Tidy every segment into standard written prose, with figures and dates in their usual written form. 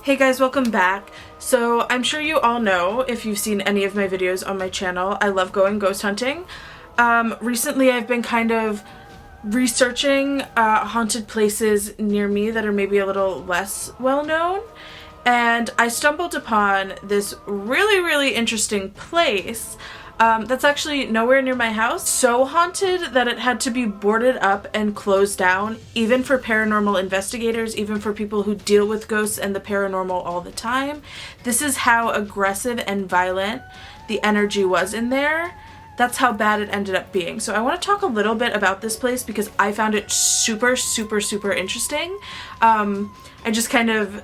Hey guys, welcome back. So I'm sure you all know, if you've seen any of my videos on my channel, I love going ghost hunting. Recently I've been kind of researching haunted places near me that are maybe a little less well known, and I stumbled upon this really interesting place that's actually nowhere near my house. So haunted that it had to be boarded up and closed down, even for paranormal investigators, even for people who deal with ghosts and the paranormal all the time. This is how aggressive and violent the energy was in there. That's how bad it ended up being. So I want to talk a little bit about this place because I found it super interesting. I just kind of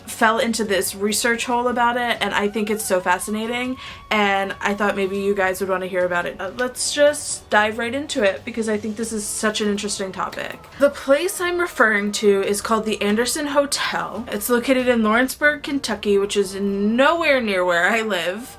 fell into this research hole about it, and I think it's so fascinating, and I thought maybe you guys would want to hear about it. Let's just dive right into it because I think this is such an interesting topic. The place I'm referring to is called the Anderson Hotel. It's located in Lawrenceburg, Kentucky, which is nowhere near where I live.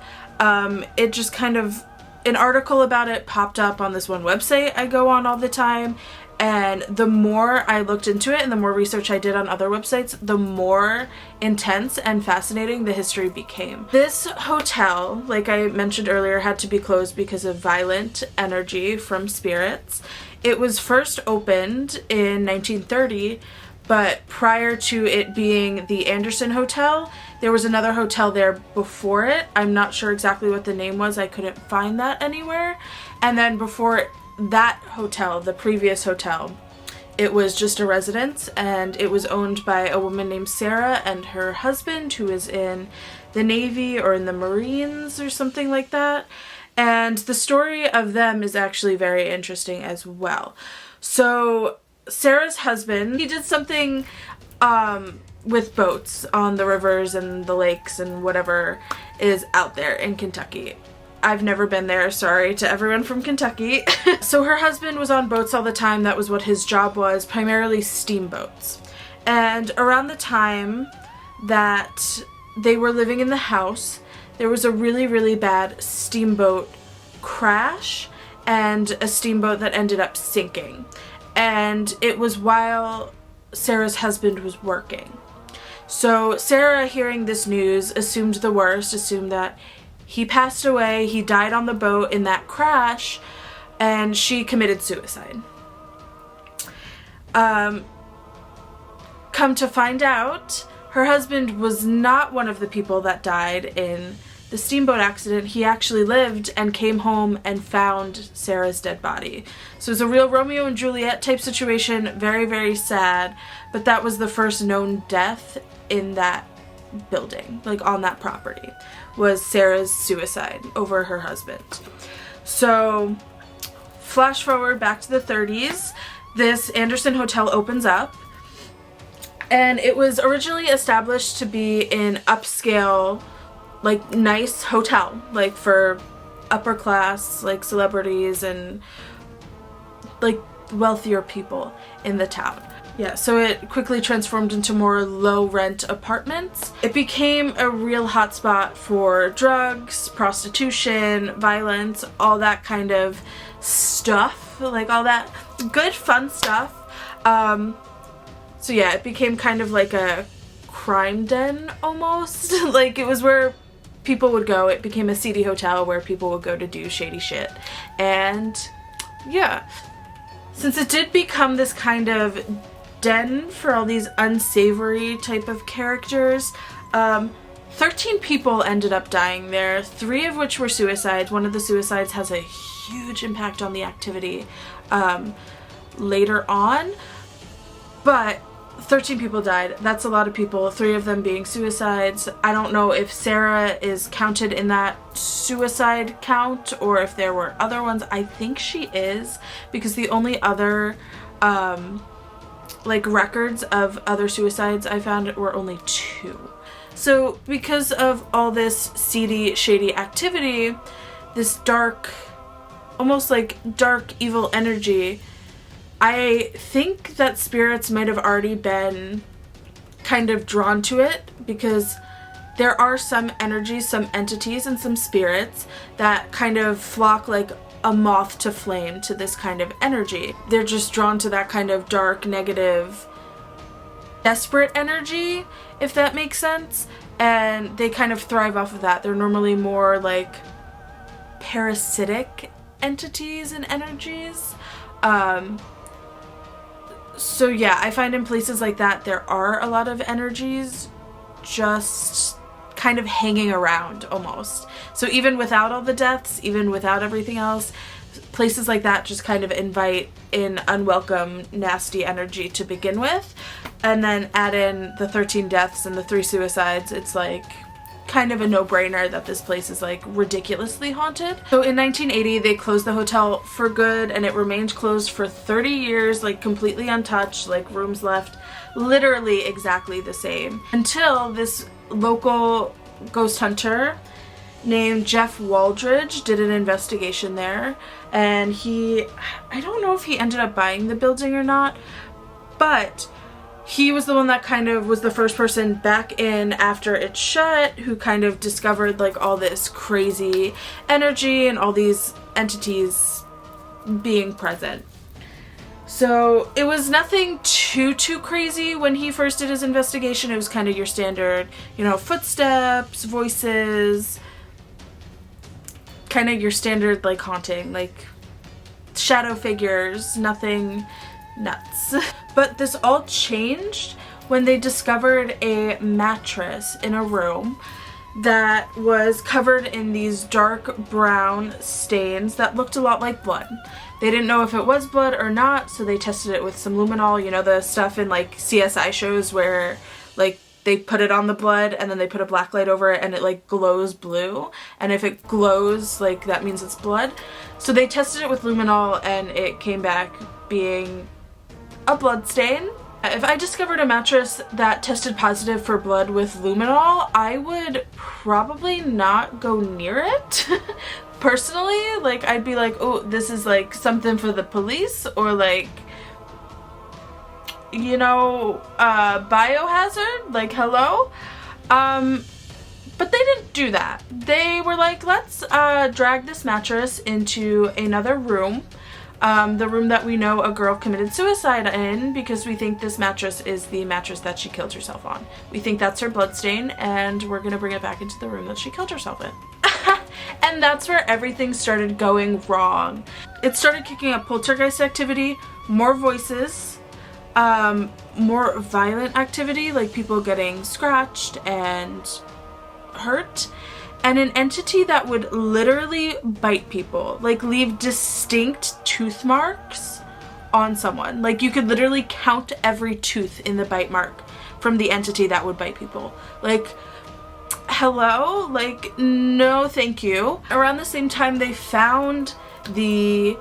It just kind of, an article about it popped up on this one website I go on all the time, and the more I looked into it and the more research I did on other websites, the more intense and fascinating the history became. This hotel, like I mentioned earlier, had to be closed because of violent energy from spirits. It was first opened in 1930, but prior to it being the Anderson Hotel, there was another hotel there before it. I'm not sure exactly what the name was. I couldn't find that anywhere. And then before that hotel, the previous hotel, it was just a residence, and it was owned by a woman named Sarah and her husband, who is in the Navy or in the Marines or something like that. And the story of them is actually very interesting as well. So Sarah's husband, he did something with boats on the rivers and the lakes and whatever is out there in Kentucky. I've never been there, sorry to everyone from Kentucky. So her husband was on boats all the time. That was what his job was, primarily steamboats. And around the time that they were living in the house, there was a really bad steamboat crash and a steamboat that ended up sinking. And it was while Sarah's husband was working. So Sarah, hearing this news, assumed the worst, assumed that he passed away, he died on the boat in that crash, and she committed suicide. Come to find out, her husband was not one of the people that died in the steamboat accident. He actually lived and came home and found Sarah's dead body. So it was a real Romeo and Juliet type situation, very sad, but that was the first known death in that building, like on that property, was Sarah's suicide over her husband. So flash forward back to the 30s, this Anderson Hotel opens up, and it was originally established to be an upscale, like nice hotel, like for upper class, like celebrities and like wealthier people in the town. Yeah, so it quickly transformed into more low-rent apartments. It became a real hotspot for drugs, prostitution, violence, all that kind of stuff, like all that good fun stuff. So yeah, it became kind of like a crime den almost. Like it was where people would go. It became a seedy hotel where people would go to do shady shit. And yeah, since it did become this kind of den for all these unsavory type of characters, 13 people ended up dying there, 3 of which were suicides. One of the suicides has a huge impact on the activity later on, but 13 people died. That's a lot of people, 3 of them being suicides. I don't know if Sarah is counted in that suicide count or if there were other ones. I think she is, because the only other like records of other suicides I found were only 2. So because of all this seedy, shady activity, this dark, almost like dark evil energy, I think that spirits might have already been kind of drawn to it, because there are some energies, some entities, and some spirits that kind of flock like a moth to flame to this kind of energy. They're just drawn to that kind of dark, negative desperate energy, if that makes sense, and they kind of thrive off of that. They're normally more like parasitic entities and energies. So yeah, I find in places like that there are a lot of energies just kind of hanging around almost. So even without all the deaths, even without everything else, places like that just kind of invite in unwelcome, nasty energy to begin with. And then add in the 13 deaths and the 3 suicides, it's like kind of a no-brainer that this place is like ridiculously haunted. So in 1980 they closed the hotel for good, and it remained closed for 30 years, like completely untouched, like rooms left literally exactly the same, until this local ghost hunter named Jeff Waldridge did an investigation there, and I don't know if he ended up buying the building or not, but he was the one that kind of was the first person back in after it shut, who kind of discovered like all this crazy energy and all these entities being present. So it was nothing too crazy when he first did his investigation. It was kind of your standard, you know, footsteps, voices, kind of your standard like haunting, like shadow figures, nothing nuts. But this all changed when they discovered a mattress in a room that was covered in these dark brown stains that looked a lot like blood. They didn't know if it was blood or not, so they tested it with some luminol, you know, the stuff in like CSI shows where like they put it on the blood and then they put a black light over it and it like glows blue, and if it glows, like that means it's blood. So they tested it with luminol and it came back being a blood stain. If I discovered a mattress that tested positive for blood with luminol, I would probably not go near it. Personally, like I'd be like, oh, this is like something for the police, or like, you know, biohazard, like hello. But they didn't do that. They were like, let's drag this mattress into another room. The room that we know a girl committed suicide in, because we think this mattress is the mattress that she killed herself on. We think that's her bloodstain, and we're gonna bring it back into the room that she killed herself in. And that's where everything started going wrong. It started kicking up poltergeist activity, more voices, more violent activity, like people getting scratched and hurt, and an entity that would literally bite people, like leave distinct tooth marks on someone. Like you could literally count every tooth in the bite mark from the entity that would bite people. Like, hello? Like, no thank you. Around the same time they found the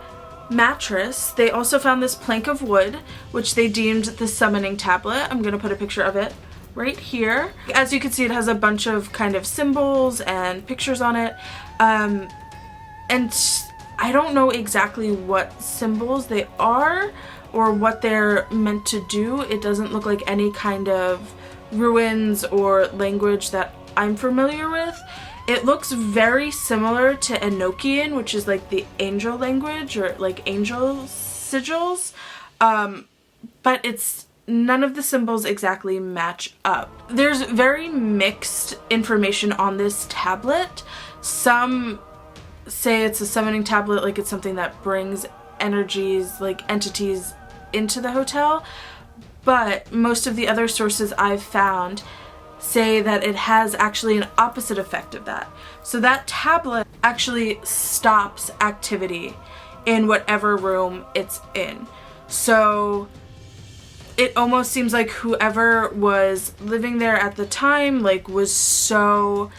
mattress, they also found this plank of wood, which they deemed the summoning tablet. I'm gonna put a picture of it right here. As you can see, it has a bunch of kind of symbols and pictures on it, and I don't know exactly what symbols they are or what they're meant to do. It doesn't look like any kind of ruins or language that I'm familiar with. It looks very similar to Enochian, which is like the angel language, or like angel sigils, but it's none of the symbols exactly match up. There's very mixed information on this tablet. Some say it's a summoning tablet, like it's something that brings energies, like entities, into the hotel, but most of the other sources I've found say that it has actually an opposite effect of that. So that tablet actually stops activity in whatever room it's in. So it almost seems like whoever was living there at the time like was so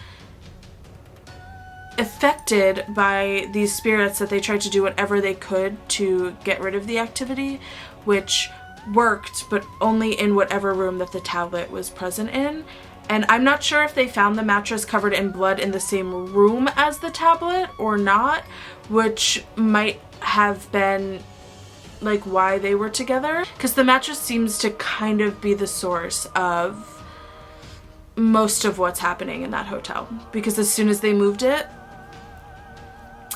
affected by these spirits that they tried to do whatever they could to get rid of the activity, which worked, but only in whatever room that the tablet was present in. And I'm not sure if they found the mattress covered in blood in the same room as the tablet or not, which might have been like why they were together, because the mattress seems to kind of be the source of most of what's happening in that hotel, because as soon as they moved it,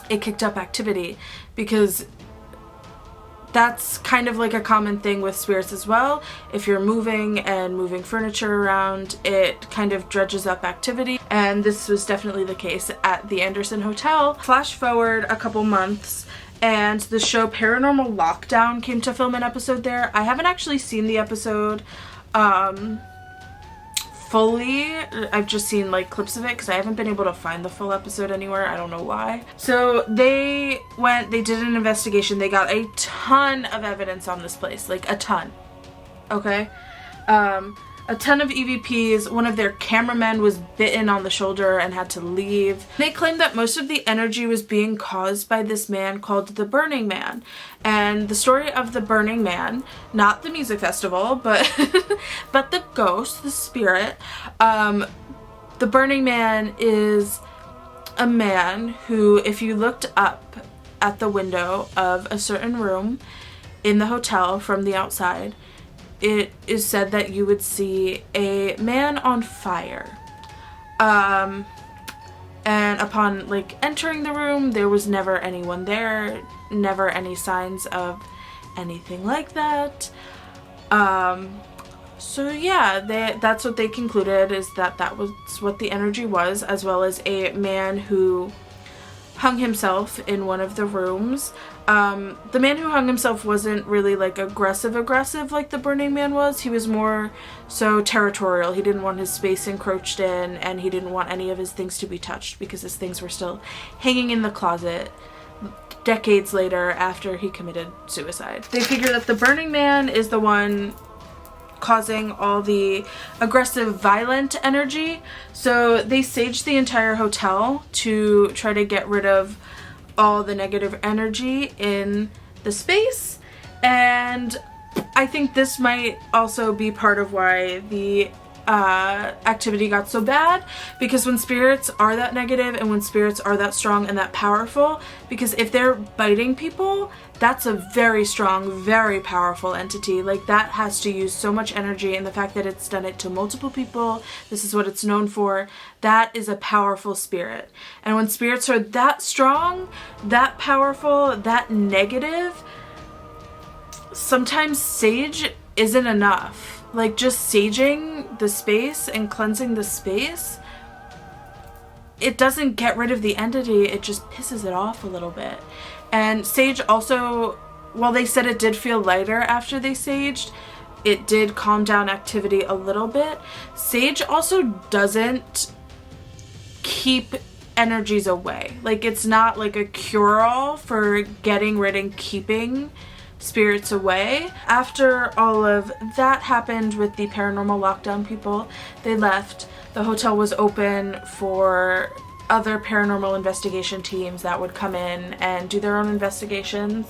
it kicked up activity, because that's kind of like a common thing with spirits as well. If you're moving and moving furniture around, it kind of dredges up activity, and this was definitely the case at the Anderson Hotel. Flash forward a couple months, and the show Paranormal Lockdown came to film an episode there. I haven't actually seen the episode fully. I've just seen like clips of it because I haven't been able to find the full episode anywhere. I don't know why. So they did an investigation. They got a ton of evidence on this place, like a ton. Okay? A ton of EVPs. One of their cameramen was bitten on the shoulder and had to leave. They claimed that most of the energy was being caused by this man called the Burning Man. And the story of the Burning Man, not the music festival, but but the ghost, the spirit, the Burning Man is a man who, if you looked up at the window of a certain room in the hotel from the outside, it is said that you would see a man on fire. And upon like entering the room, there was never anyone there, never any signs of anything like that. So yeah, that's what they concluded, is that that was what the energy was, as well as a man who hung himself in one of the rooms. The man who hung himself wasn't really like aggressive like the Burning Man was. He was more so territorial. He didn't want his space encroached in, and he didn't want any of his things to be touched because his things were still hanging in the closet decades later after he committed suicide. They figure that the Burning Man is the one causing all the aggressive, violent energy. So they saged the entire hotel to try to get rid of all the negative energy in the space. And I think this might also be part of why the activity got so bad, because when spirits are that negative and when spirits are that strong and that powerful, because if they're biting people, that's a very strong, very powerful entity. Like, that has to use so much energy, and the fact that it's done it to multiple people, this is what it's known for, that is a powerful spirit. And when spirits are that strong, that powerful, that negative, sometimes sage isn't enough. Like, just saging the space and cleansing the space, it doesn't get rid of the entity, it just pisses it off a little bit. And sage also, while they said it did feel lighter after they saged, it did calm down activity a little bit. Sage also doesn't keep energies away. Like, it's not like a cure-all for getting rid and keeping spirits away. After all of that happened with the Paranormal Lockdown people, they left. The hotel was open for other paranormal investigation teams that would come in and do their own investigations,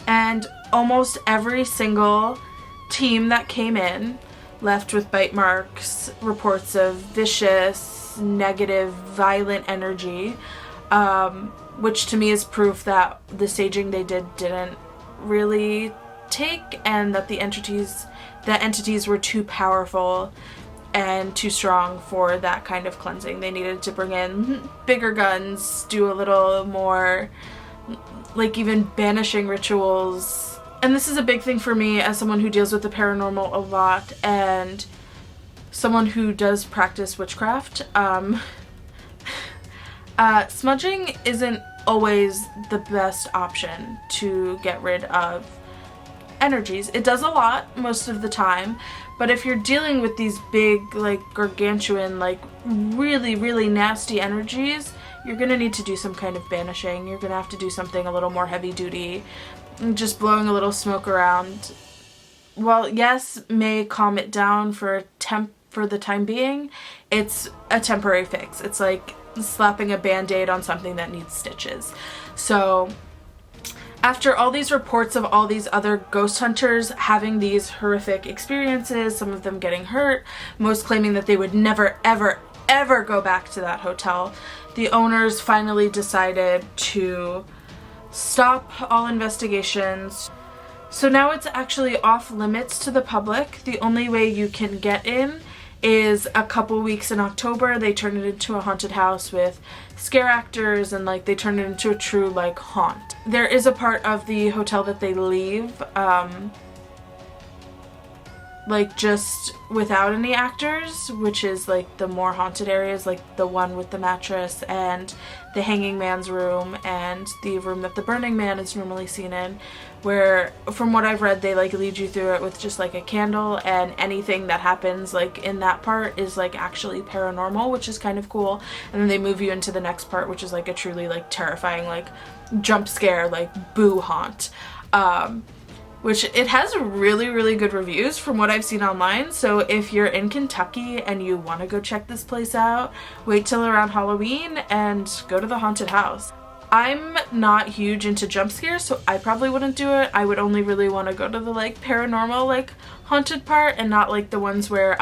and almost every single team that came in left with bite marks, reports of vicious, negative, violent energy, which to me is proof that the saging they didn't really take, and that the entities were too powerful and too strong for that kind of cleansing. They needed to bring in bigger guns, do a little more, like, even banishing rituals. And this is a big thing for me as someone who deals with the paranormal a lot and someone who does practice witchcraft. Smudging isn't always the best option to get rid of energies. It does a lot most of the time, but if you're dealing with these big, like, gargantuan, like, really, really nasty energies, you're gonna need to do some kind of banishing. You're gonna have to do something a little more heavy duty. Just blowing a little smoke around, while yes, may calm it down for the time being, it's a temporary fix. It's like slapping a band-aid on something that needs stitches. So after all these reports of all these other ghost hunters having these horrific experiences, some of them getting hurt, most claiming that they would never, ever, ever go back to that hotel, the owners finally decided to stop all investigations. So now it's actually off limits to the public. The only way you can get in is a couple weeks in October they turn it into a haunted house with scare actors, and like they turn it into a true like haunt. There is a part of the hotel that they leave like just without any actors, which is like the more haunted areas, like the one with the mattress and the hanging man's room and the room that the burning man is normally seen in, where from what I've read they like lead you through it with just like a candle, and anything that happens like in that part is like actually paranormal, which is kind of cool. And then they move you into the next part, which is like a truly like terrifying like jump scare like boo haunt, which it has really good reviews from what I've seen online. So if you're in Kentucky and you want to go check this place out, wait till around Halloween and go to the haunted house. I'm not huge into jump scares, so I probably wouldn't do it. I would only really want to go to the like paranormal like haunted part, and not like the ones where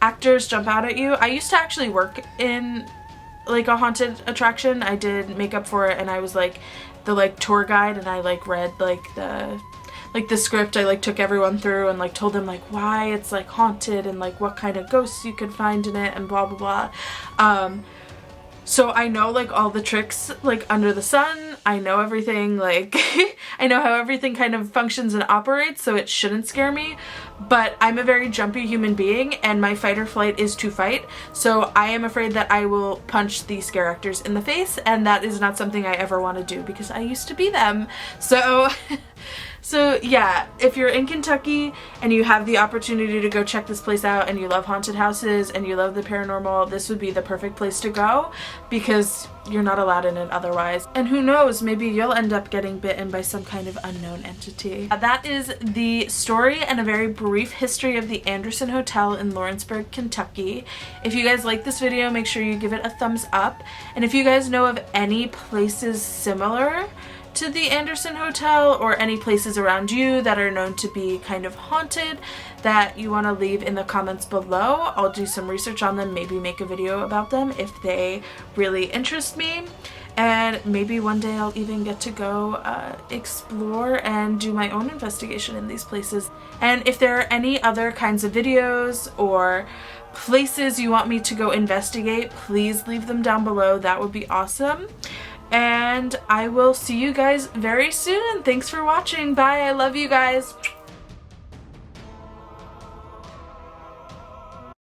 actors jump out at you. I used to actually work in like a haunted attraction. I did makeup for it, and I was like the like tour guide, and I like read like the script. I like took everyone through and like told them like why it's like haunted and like what kind of ghosts you could find in it and blah blah blah. So I know like all the tricks like under the sun. I know everything, like I know how everything kind of functions and operates, so it shouldn't scare me. But I'm a very jumpy human being, and my fight or flight is to fight. So I am afraid that I will punch the scare actors in the face, and that is not something I ever want to do because I used to be them. So So yeah, if you're in Kentucky and you have the opportunity to go check this place out, and you love haunted houses and you love the paranormal, this would be the perfect place to go, because you're not allowed in it otherwise. And who knows, maybe you'll end up getting bitten by some kind of unknown entity. That is the story and a very brief history of the Anderson Hotel in Lawrenceburg, Kentucky. If you guys like this video, make sure you give it a thumbs up. And if you guys know of any places similar to the Anderson Hotel, or any places around you that are known to be kind of haunted that you want to leave in the comments below, I'll do some research on them, maybe make a video about them if they really interest me. And maybe one day I'll even get to go explore and do my own investigation in these places. And if there are any other kinds of videos or places you want me to go investigate, please leave them down below. That would be awesome. And I will see you guys very soon. Thanks for watching. Bye. I love you guys.